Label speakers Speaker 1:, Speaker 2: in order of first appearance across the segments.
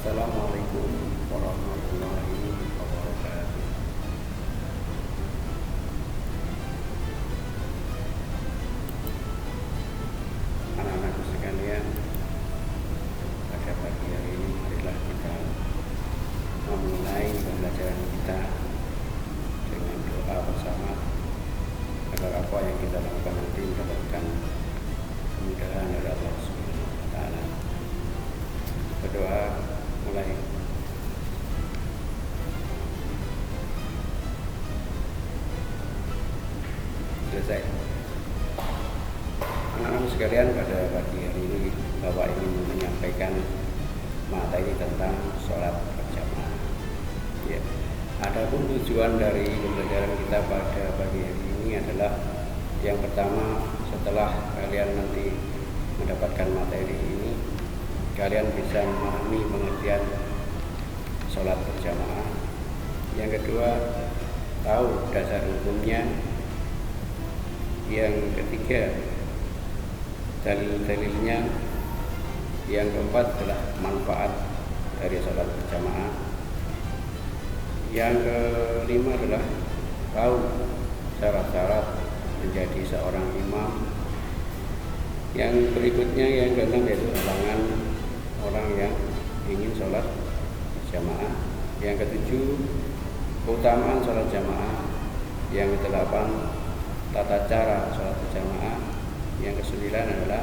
Speaker 1: Assalamualaikum warahmatullahi wabarakatuh. Anak-anakku sekalian, pada pagi hari ini marilah kita memulai pembelajaran kita dengan doa bersama agar apa yang kita lakukan nanti mendapatkan kemudahan dari Allah Subhanahu wa taala. Berdoa mulai. Selesai. Anak-anak sekalian, pada pagi hari ini Bapak ingin menyampaikan materi tentang sholat berjamaah. Ya. Adapun tujuan dari pembelajaran kita pada pagi hari ini adalah yang pertama, setelah kalian nanti mendapatkan materi ini, kalian bisa memahami pengertian sholat berjamaah. Yang kedua, tahu dasar hukumnya. Yang ketiga, dalil-dalilnya. Yang keempat adalah manfaat dari sholat berjamaah. Yang kelima adalah tahu syarat-syarat menjadi seorang imam. Yang berikutnya, yang keenam, yaitu halangan orang yang ingin sholat berjamaah. Yang ketujuh, keutamaan sholat jamaah. Yang kedelapan, tata cara sholat berjamaah. Yang kesembilan adalah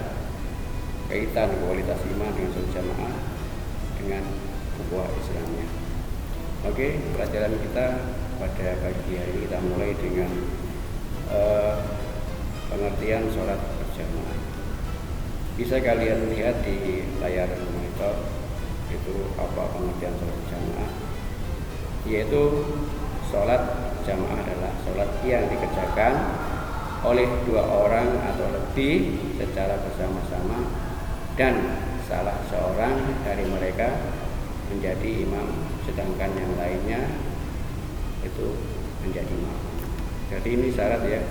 Speaker 1: kaitan kualitas iman dengan sholat jamaah dengan ukhuwah Islamnya. Oke, pelajaran kita pada pagi hari ini kita mulai dengan pengertian sholat berjamaah. Bisa kalian lihat di layar monitor itu apa pengertian sholat berjamaah, yaitu sholat berjamaah adalah sholat yang dikerjakan oleh dua orang atau lebih secara bersama-sama dan salah seorang dari mereka menjadi imam, sedangkan yang lainnya itu menjadi makmum. Jadi ini syarat ya,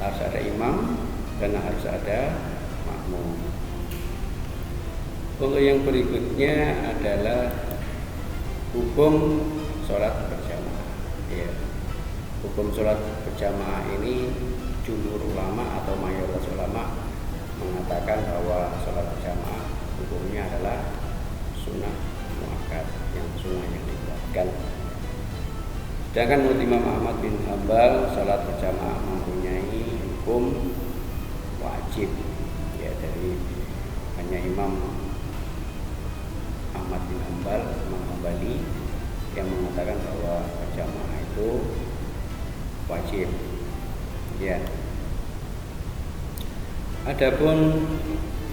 Speaker 1: harus ada imam dan harus ada makmum. Untuk yang berikutnya adalah hukum sholat berjamaah. Ya. Hukum sholat berjamaah ini jumhur ulama atau mayoritas ulama mengatakan bahwa sholat berjamaah hukumnya adalah sunnah muakkad, yang sunnah yang dibuatkan. Sedangkan menurut Imam Ahmad bin Hanbal, sholat berjamaah mempunyai hukum wajib. Ya, dari hanya Imam Ahmad bin Hanbal, Imam Hambali, yang mengatakan bahwa berjamaah itu wajib. Ya. Adapun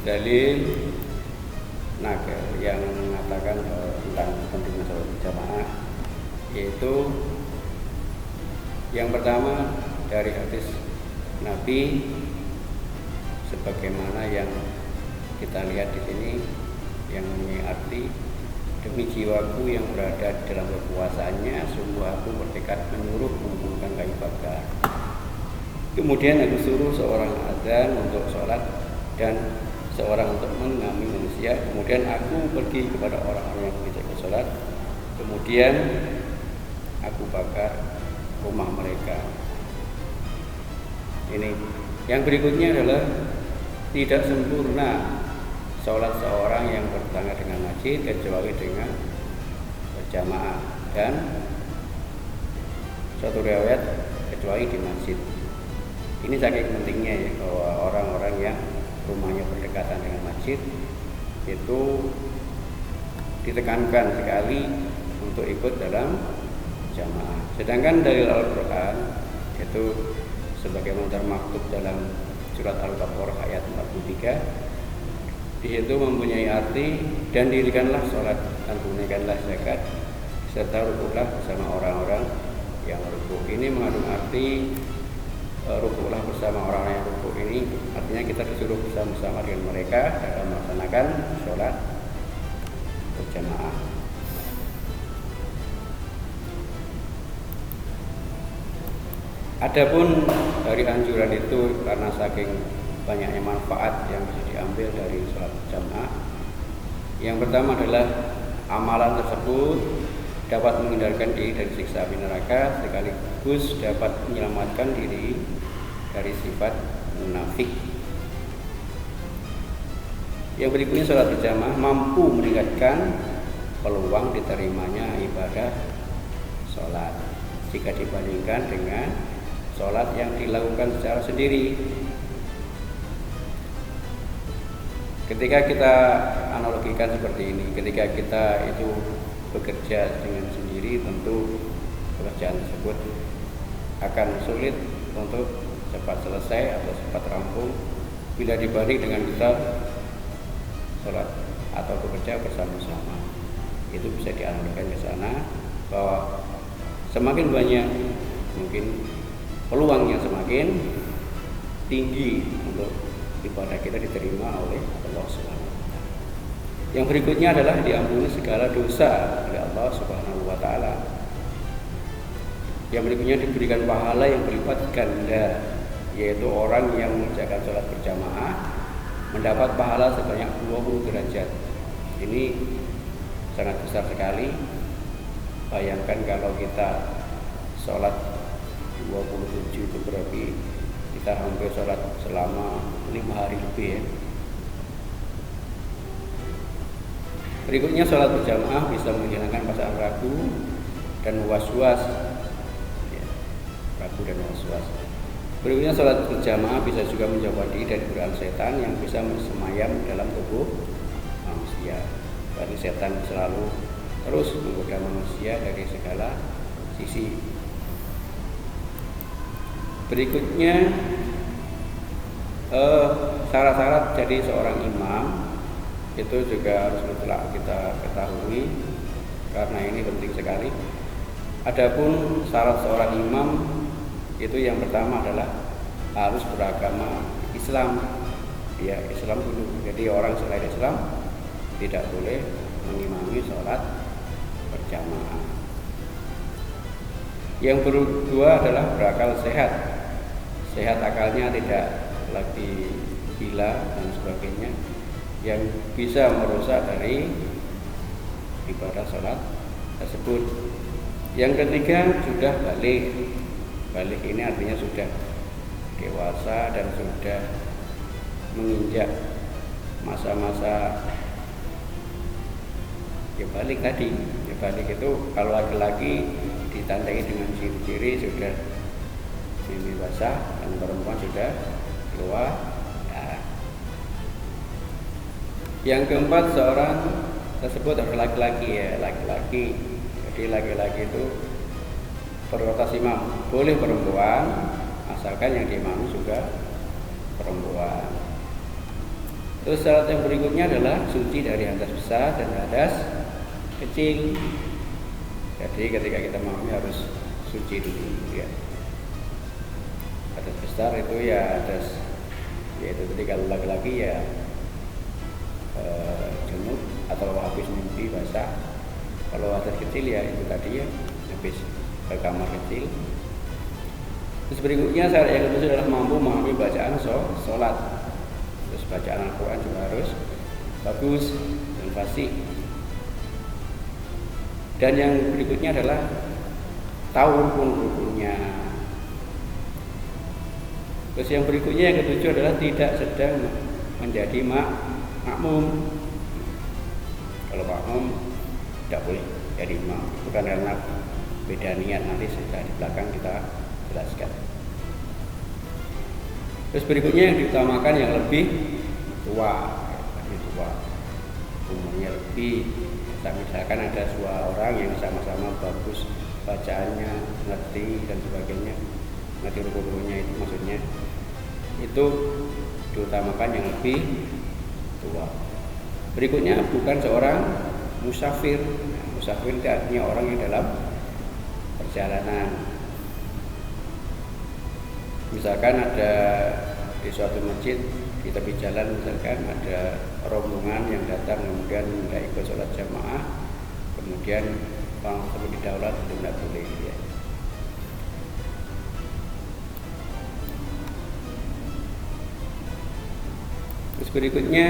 Speaker 1: dalil nakal yang mengatakan tentang pentingnya sholat berjamaah, yaitu yang pertama dari hadis Nabi sebagaimana yang kita lihat di sini, yang mempunyai arti, demi jiwaku yang berada di dalam kekuasaannya, sungguh aku bertekad menyuruh mengumpulkan kayu bakar. Kemudian aku suruh seorang azan untuk sholat dan seorang untuk mengimami manusia. Kemudian aku pergi kepada orang-orang yang tidak sholat. Kemudian aku bakar rumah mereka. Ini. Yang berikutnya adalah tidak sempurna sholat seorang yang bertetangga dengan masjid kecuali dengan berjamaah, dan suatu riwayat kecuali di masjid. Ini saking pentingnya ya, bahwa orang-orang yang rumahnya berdekatan dengan masjid itu ditekankan sekali untuk ikut dalam jamaah. Sedangkan dalil Al-Quran itu sebagaimana termaktub dalam surat Al-Baqarah ayat 43, di situ mempunyai arti, dan dirikanlah sholat dan tunaikanlah zakat serta rukuklah bersama orang-orang yang rukuk. Ini mengandung arti rukuklah bersama orang-orang yang rukuk. Ini artinya kita disuruh bersama-sama dengan mereka dalam melaksanakan sholat berjamaah. Adapun dari anjuran itu, karena saking banyaknya manfaat yang bisa diambil dari sholat berjamaah, Yang pertama adalah amalan tersebut dapat menghindarkan diri dari siksa api neraka, sekaligus dapat menyelamatkan diri dari sifat munafik. Yang berikutnya, sholat berjamaah mampu meningkatkan peluang diterimanya ibadah sholat jika dibandingkan dengan sholat yang dilakukan secara sendiri. Ketika kita analogikan seperti ini, ketika kita itu bekerja dengan sendiri, tentu pekerjaan tersebut akan sulit untuk cepat selesai atau cepat rampung bila dibanding dengan kita sholat atau bekerja bersama-sama. Itu bisa dianalogikan ke sana, bahwa semakin banyak mungkin peluangnya semakin tinggi untuk ibadah kita diterima oleh Allah Subhanahu wa taala. Yang berikutnya adalah diampuni segala dosa oleh Allah Subhanahu wa taala. Yang berikutnya diberikan pahala yang berlipat ganda, yaitu orang yang mengerjakan sholat berjamaah mendapat pahala sebanyak 20 derajat. Ini sangat besar sekali. Bayangkan kalau kita sholat 27 itu berarti kita hampir sholat selama 5 hari lebih ya. Berikutnya, sholat berjamaah bisa menghilangkan perasaan ragu dan was-was ya, ragu dan was-was. Berikutnya, sholat berjamaah bisa juga menjauhkan diri dari godaan setan yang bisa bersemayam dalam tubuh manusia. Berarti setan selalu terus menggoda manusia dari segala sisi. Berikutnya, syarat-syarat jadi seorang imam itu juga harus mutlak kita ketahui, karena ini penting sekali. Adapun syarat seorang imam itu yang pertama adalah harus beragama Islam. Ya, Islam dulu. Jadi orang selain Islam tidak boleh mengimami sholat berjamaah. Yang kedua adalah berakal sehat. Sehat akalnya, tidak lagi gila dan sebagainya yang bisa merusak dari ibadah sholat tersebut. Yang ketiga, sudah balik. Balik ini artinya sudah dewasa dan sudah menginjak masa-masa ya balik tadi. Ya balik itu kalau laki-laki ditandai dengan ciri-ciri sudah mimpi basah, dan perempuan sudah keluar darah. Yang keempat, seorang tersebut adalah laki-laki ya, laki-laki. Jadi laki-laki itu prioritas imam, boleh perempuan asalkan yang diimami juga perempuan. Terus syarat yang berikutnya adalah suci dari hadas besar dan hadas kecil. Jadi ketika kita mengimami harus suci dulu ya. Hadas besar itu ya hadas, yaitu ketika laki-laki ya junub atau habis mimpi basah. Kalau hadas kecil ya itu tadi ya habis ke kamar kecil. Terus berikutnya syarat yang kedua adalah mampu memahami bacaan sholat. Terus bacaan Al-Quran juga harus bagus dan fasih. Dan yang berikutnya adalah tahu rukun-rukunnya. Terus yang berikutnya yang ketujuh adalah tidak sedang menjadi makmum. Kalau makmum tidak boleh jadi imam, bukan karena beda niat, nanti sudah di belakang kita jelaskan. Terus berikutnya yang diutamakan yang lebih tua, umurnya lebih. Misalkan ada dua orang yang sama-sama bagus bacaannya, ngerti dan sebagainya, ngerti rukun-rukunnya, itu maksudnya itu diutamakan yang lebih tua. Berikutnya bukan seorang musafir. Musafir itu artinya orang yang dalam perjalanan. Misalkan ada di suatu masjid di tepi jalan, misalkan ada rombongan yang datang kemudian tidak ikut sholat jamaah, kemudian orang tersebut didaulat, itu tidak boleh ya. Terus berikutnya